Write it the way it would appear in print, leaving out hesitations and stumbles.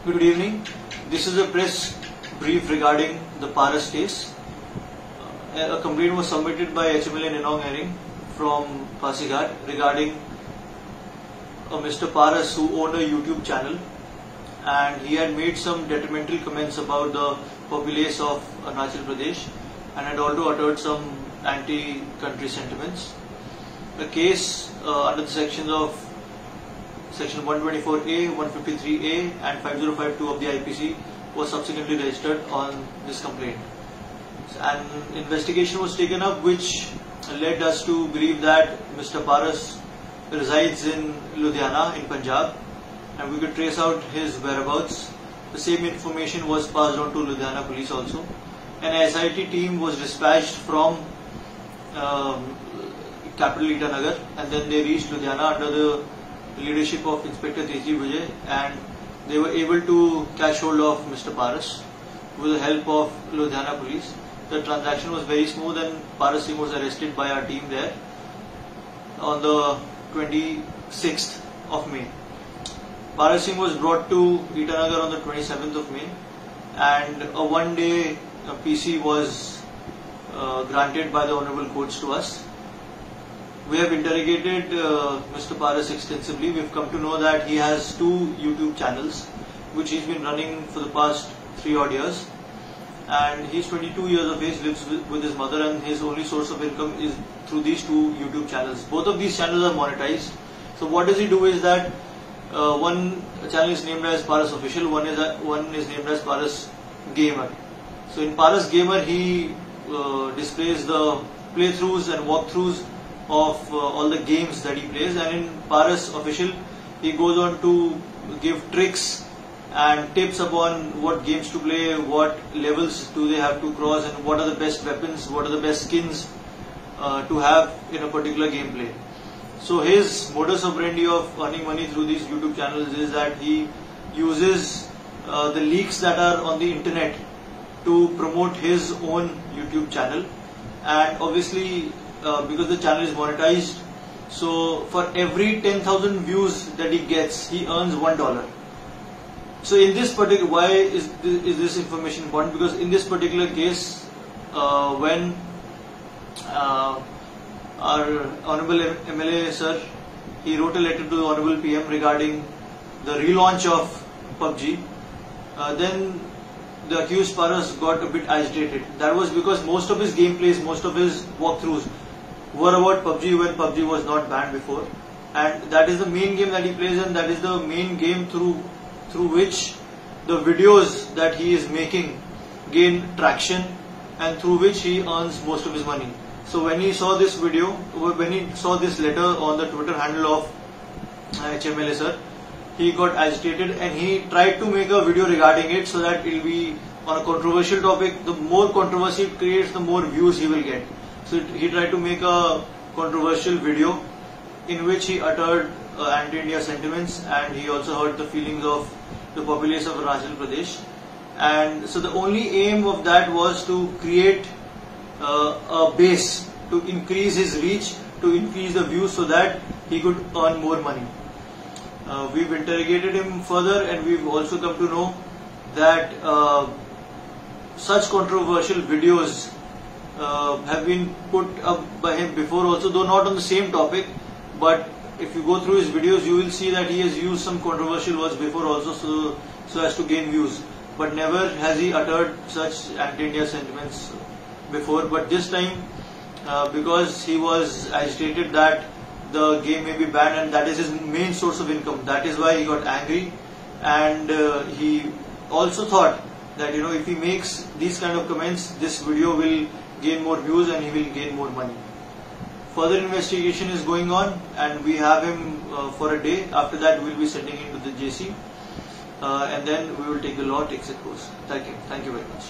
Good evening. This is a press brief regarding the Paras case. A complaint was submitted by HMLA Ninong Ering from Pasighat regarding Mr. Paras, who owned a YouTube channel, and he had made some detrimental comments about the populace of Arunachal Pradesh and had also uttered some anti-country sentiments. The case under the sections of Section 124A, 153A and 5052 of the IPC was subsequently registered on this complaint. An investigation was taken up which led us to believe that Mr. Paras resides in Ludhiana in Punjab, and we could trace out his whereabouts. The same information was passed on to Ludhiana police also. An SIT team was dispatched from capital Itanagar, and then they reached Ludhiana under the leadership of Inspector Teji Vijay, and they were able to catch hold of Mr. Paras with the help of Ludhiana police. The transaction was very smooth and Paras Singh was arrested by our team there on the 26th of May. Paras Singh was brought to Itanagar on the 27th of May, and a one-day PC was granted by the Honorable Courts to us. We have interrogated Mr. Paras extensively. We've come to know that he has 2 YouTube channels which he's been running for the past 3 odd years, and he's 22 years of age, lives with his mother, and his only source of income is through these 2 YouTube channels. Both of these channels are monetized. So what does he do is that one channel is named as Paras Official, one is named as Paras Gamer. So in Paras Gamer he displays the playthroughs and walkthroughs of all the games that he plays, and in Paras Official he goes on to give tricks and tips upon what games to play, what levels do they have to cross, and what are the best weapons, what are the best skins to have in a particular gameplay. So his modus operandi of earning money through these YouTube channels is that he uses the leaks that are on the internet to promote his own YouTube channel, and obviously because the channel is monetized, so for every 10,000 views that he gets, he earns $1. So in this particular, why is this information important? Because in this particular case, when our Honorable MLA sir, he wrote a letter to the Honorable PM regarding the relaunch of PUBG, then the accused Paras got a bit agitated. That was because most of his gameplays, most of his walkthroughs were about PUBG when PUBG was not banned before, and that is the main game that he plays, and that is the main game through which the videos that he is making gain traction and through which he earns most of his money. So when he saw this video, when he saw this letter on the Twitter handle of HMLA sir, he got agitated and he tried to make a video regarding it so that it will be on a controversial topic. The more controversy it creates, the more views he will get. So he tried to make a controversial video in which he uttered anti-India sentiments, and he also hurt the feelings of the populace of Arunachal Pradesh. And so the only aim of that was to create a base, to increase his reach, to increase the views so that he could earn more money. We've interrogated him further, and we've also come to know that such controversial videos have been put up by him before also, though not on the same topic, but if you go through his videos you will see that he has used some controversial words before also so as to gain views, but never has he uttered such anti-India sentiments before. But this time because he was agitated that the game may be banned and that is his main source of income, that is why he got angry, and he also thought that if he makes these kind of comments, this video will gain more views and he will gain more money. Further investigation is going on, and we have him for a day. After that we will be sending him to the JC, and then we will take the law takes its course. Thank you very much.